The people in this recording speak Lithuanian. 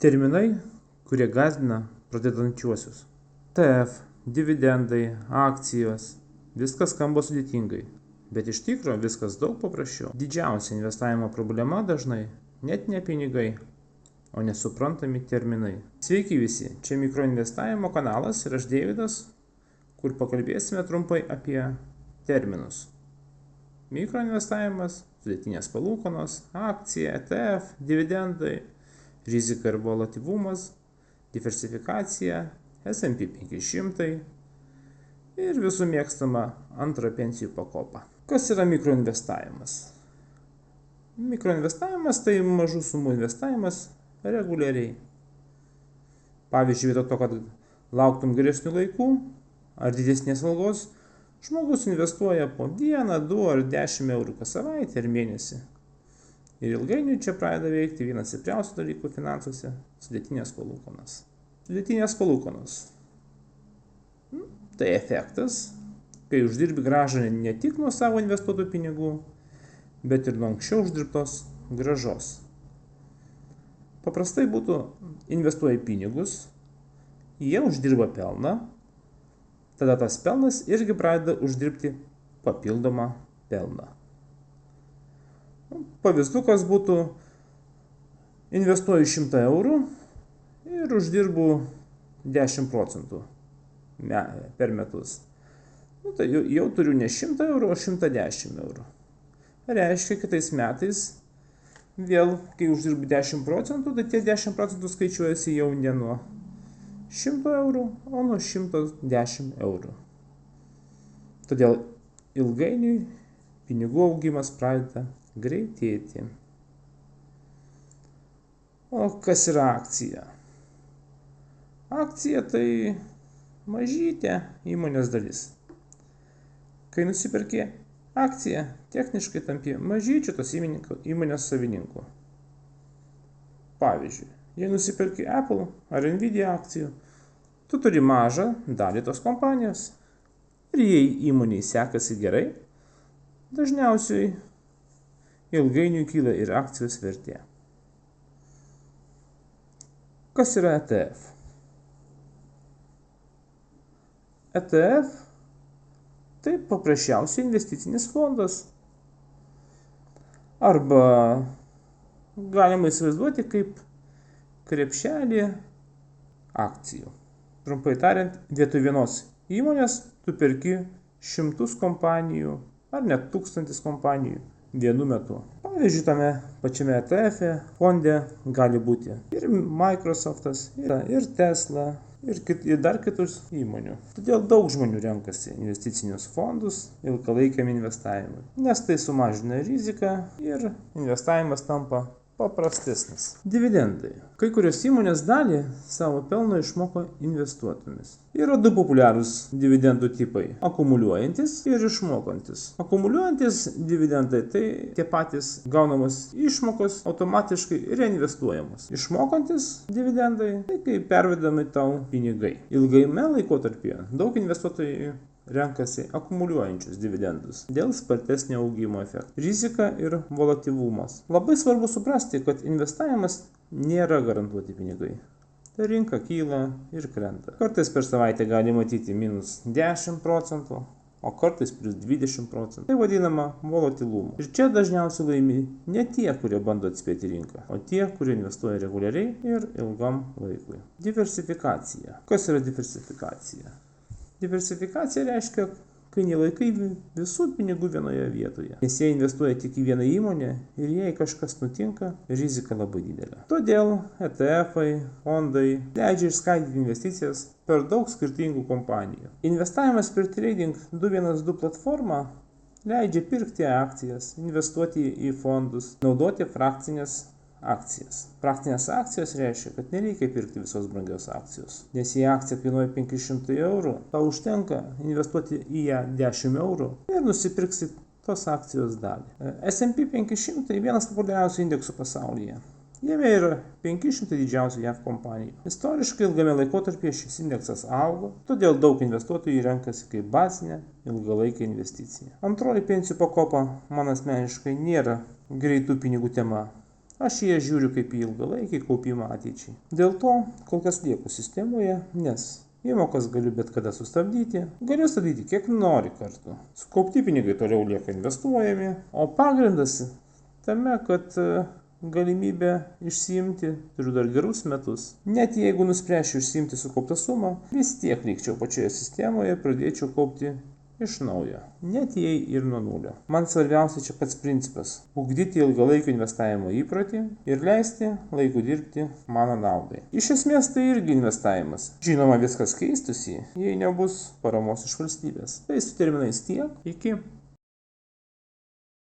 Terminai, kurie gąsdina pradedančiuosius. TF, dividendai, akcijos. Viskas skamba sudėtingai. Bet iš tikro viskas daug paprasčiau. Didžiausia investavimo problema dažnai net ne pinigai, o nesuprantami terminai. Sveiki visi, čia mikroinvestavimo kanalas ir aš Deividas, kur pakalbėsime trumpai apie terminus. Mikroinvestavimas, sudėtinės palūkanos, akcija, ETF, dividendai, rizika ir volatyvumas, diversifikacija, S&P 500 ir visų mėgstama antra pensijų pakopa. Kas yra mikroinvestavimas? Mikroinvestavimas tai mažų sumų investavimas reguliariai. Pavyzdžiui, vietoj to, kad lauktum geresnių laikų ar didesnės algos, žmogus investuoja po 1, 2 ar 10 eurų kas savaitę ar mėnesį. Ir ilgainiui čia pradeda veikti vienas stipriausių dalykų finansuose – sudėtinės palūkanos. Sudėtinės palūkanos. Tai efektas, kai uždirbi grąžą ne tik nuo savo investuotų pinigų, bet ir nuo anksčiau uždirbtos grąžos. Paprastai būtų investuoji pinigus, jie uždirba pelną, tada tas pelnas irgi pradeda uždirbti papildomą pelną. Pavyzdukas būtų, investuoju 100 eurų ir uždirbu 10 procentų per metus. Tai jau turiu ne 100 eurų, o 110 eurų. Reiškia, kitais metais vėl, kai uždirbu 10 procentų, tai tie 10 procentų skaičiuojasi jau ne nuo 100 eurų, o nuo 110 eurų. Todėl ilgainiui pinigų augimas pradeda greitėti. O kas yra akcija? Akcija tai mažytė įmonės dalis. Kai nusiperki akciją, techniškai tampi mažyčiu tos įmonės savininku. Pavyzdžiui, jei nusiperki Apple ar Nvidia akcijų, tu turi mažą dalį tos kompanijos. Ir jei įmonei sekasi gerai, dažniausiai ilgainiui kyla ir akcijos vertė. Kas yra ETF? ETF tai paprasčiausiai investicinis fondas. Arba galima įsivaizduoti kaip krepšelį akcijų. Trumpai tariant, vietoj vienos įmonės tu perki 100 kompanijų ar net 1000 kompanijų vienu metu. Pavyzdžiui, tame pačiame ETF fonde gali būti ir Microsoftas, ir Tesla, ir dar kitus įmonių. Todėl daug žmonių renkasi investicinius fondus ilgalaikiam investavimui, nes tai sumažina riziką ir investavimas tampa paprastesnis. Dividendai. Kai kurios įmonės dalį savo pelno išmoko investuotomis. Yra du populiarūs dividendų tipai – akumuliuojantis ir išmokantis. Akumuliuojantis dividendai tai tie patys gaunamos išmokos automatiškai reinvestuojamos. Išmokantis dividendai tai kai pervedami tau pinigai. Ilgame laikotarpyje daug investuotojų renkasi akumuliuojančius dividendus dėl spartesnio augimo efekto. Rizika ir volatyvumas. Labai svarbu suprasti, kad investavimas nėra garantuoti pinigai. Ta rinka kyla ir krenta. Kartais per savaitę gali matyti minus 10 procentų, o kartais plus 20 procentų. Tai vadinama volatilumu. Ir čia dažniausiai laimi ne tie, kurie bando atspėti rinką, o tie, kurie investuoja reguliariai ir ilgam laikui. Diversifikacija. Kas yra diversifikacija? Diversifikacija reiškia, kai nelaikai visų pinigų vienoje vietoje. Nes jie investuoja tik į vieną įmonę ir jei kažkas nutinka, rizika labai didelė. Todėl ETF-ai, fondai leidžia išskaidyti investicijas per daug skirtingų kompanijų. Investavimas per Trading 212 platformą leidžia pirkti akcijas, investuoti į fondus, naudoti frakcinės akcijas. Frakcinės akcijos reiškia, kad nereikia pirkti visos brangios akcijos. Nes jei akcija kainuoja 500 eurų, tau užtenka investuoti į ją 10 eurų ir nusipirksi tos akcijos dalį. S&P 500 vienas populiariausių indeksų pasaulyje. Jame yra 500 didžiausių JAV kompanijų. Istoriškai ilgame laikotarpyje šis indeksas augo, todėl daug investuotojų renkasi kaip bazinę ilgalaikę investiciją. Antroji pensijų pakopa man asmeniškai nėra greitų pinigų tema. Aš jie žiūriu kaip į ilgalaikį kaupimą ateičiai. Dėl to kol kas lieku sistemoje, nes įmokas galiu bet kada sustabdyti, galiu stabdyti kiek nori kartų. Sukaupti pinigai toliau lieka investuojami, o pagrindas tame, kad galimybę išsiimti turiu dar gerus metus. Net jeigu nuspręšiu išsiimti sukauptą sumą, vis tiek likčiau pačioje sistemoje, pradėčiau kaupti iš naujo, net jei ir nuo nulio. Man svarbiausia čia pats principas – ugdyti ilgalaikio investavimo įprotį ir leisti laiku dirbti mano naudai. Iš esmės tai irgi investavimas. Žinoma, viskas keistusi, jei nebus paramos iš valstybės. Tai su terminais tiek. Iki.